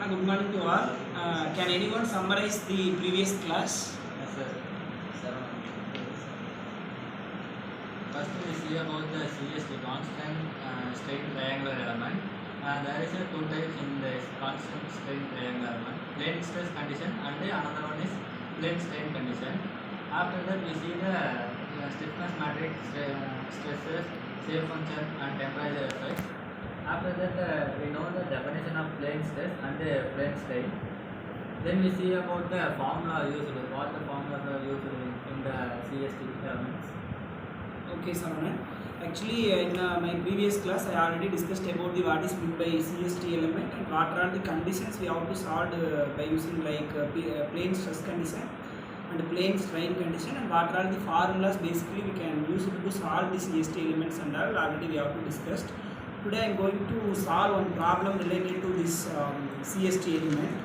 Good morning to all. Can anyone summarize the previous class? Yes, sir. Sir, first we see about the CST, constant straight triangular element. There is a two types in the constant straight triangular element: plane stress condition and the another one is plane strain condition. After that we see the stiffness matrix, stresses, shape function and temperature effects. After that we know the definition of plane stress and the plane strain. Then we see about the formula used, what the formulas are used in the CST elements. Okay, Saravanan. Actually, in my previous class, I already discussed about the what is meant by CST element and what are the conditions we have to solve by using like plane stress condition and plane strain condition, and what are the formulas basically we can use it to solve the CST elements and all. Already we have to discussed. Today I am going to solve one problem related to this CST element.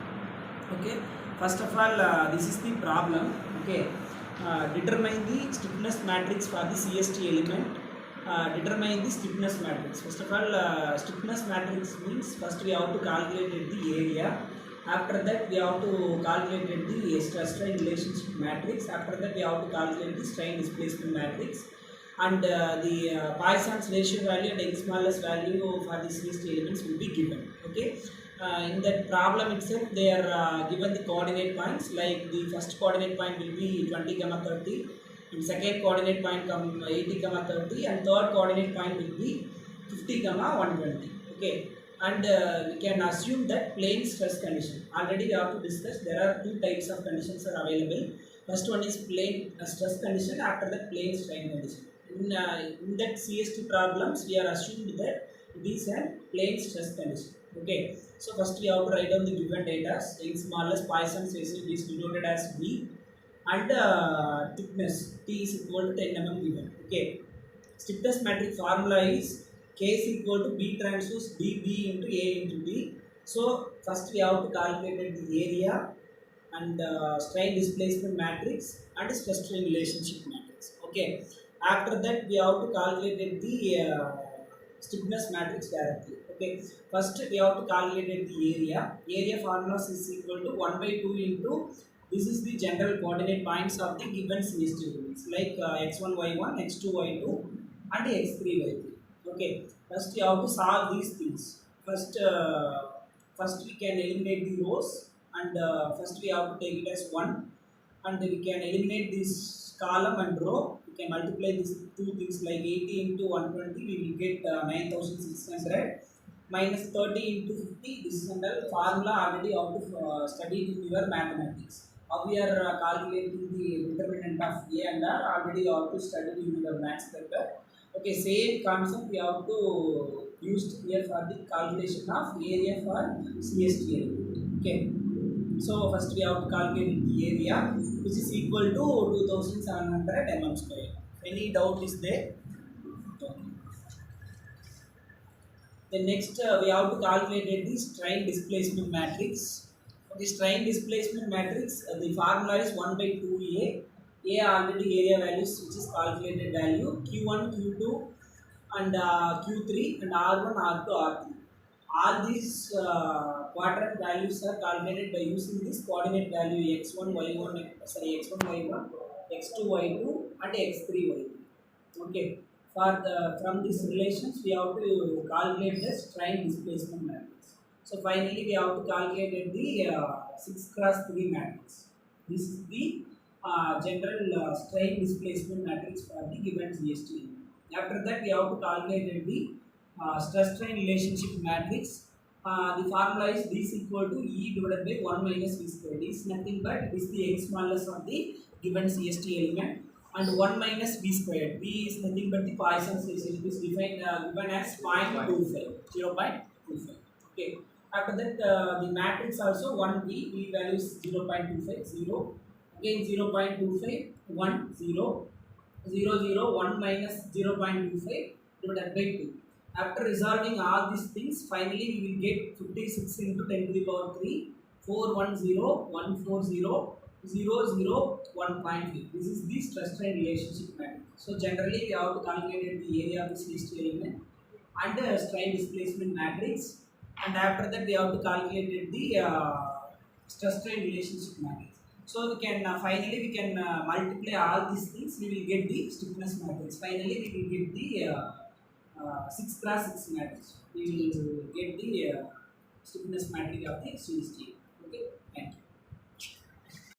Okay, first of all, this is the problem. Okay, determine the stiffness matrix for the CST element. Determine the stiffness matrix. First of all, stiffness matrix means first we have to calculate the area. After that we have to calculate the stress strain relationship matrix. After that we have to calculate the strain displacement matrix, and the Poisson's ratio value and Young's value for the CST elements will be given. Okay, in that problem itself they are given the coordinate points, like the first coordinate point will be 20, 30, and second coordinate point 80, 30, and third coordinate point will be 50, 120. Okay, and we can assume that plane stress condition. Already we have to discuss there are two types of conditions are available. First one is plane stress condition, after that plane strain condition. In that CST problems we are assumed that it is a plane stress condition. Okay, so first we have to write down the given data. Young's Poisson's ratio is denoted as V, and thickness T is equal to 10 mm given. Okay, stiffness matrix formula is K is equal to B transpose dB into A into D. So first we have to calculate the area and strain displacement matrix and stress strain relationship matrix. Okay, after that we have to calculate the stiffness matrix directly. Okay, first we have to calculate the area. Area formula is equal to 1 by 2 into, this is the general coordinate points of the given CST elements, like x1 y1, x2 y2, and x3 y3. Okay, first we have to solve these things. First we can eliminate the rows, and first we have to take it as 1, and we can eliminate this column and row. We can multiply these two things, like 80 into 120 we will get 9600 minus 30 into 50. This is under formula already out of studied in your mathematics. How we are calculating the determinant of A and R already out to study in your maths paper. Okay, same concept we have to use here for the calculation of area for CST element. Okay, so first we have to calculate the area, which is equal to 2700 mm square. Any doubt is there? Then next we have to calculate the strain displacement matrix. For the strain displacement matrix, the formula is 1 by 2A. A already area values, which is calculated value, Q1, Q2, and Q3, and R1, R2, R3. All these quadrant values are calculated by using this coordinate value x1, y1, x1, y1, x2, y2, and x3, y3. Okay. From these relations we have to calculate the strain displacement matrix. So finally we have to calculate the 6 cross 3 matrix. This is the general strain displacement matrix for the given CST. After that we have to calculate the stress strain relationship matrix. The formula is D is equal to E divided by 1 minus V square. D is nothing but it is the Young's of the given CST element, and 1 minus V square. V is nothing but the Poisson's ratio. It is defined given as 0.25. Okay. After that the matrix also 1 V value is 0.25, 0. Again 0.25, 1, 0, 0, 0, 1 minus 0.25 divided by 2. After resolving all these things, finally we will get 56 into 10 to the power 3, 410, 140, 0, 1.3. This is the stress strain relationship matrix. So generally we have to calculate the area of the CST element and the strain displacement matrix. and after that we have to calculate the stress strain relationship matrix. So we can finally we can multiply all these things, we will get the stiffness matrix. Finally we will get the 6 cross 6 matrix. We will get the stiffness matrix of the CST.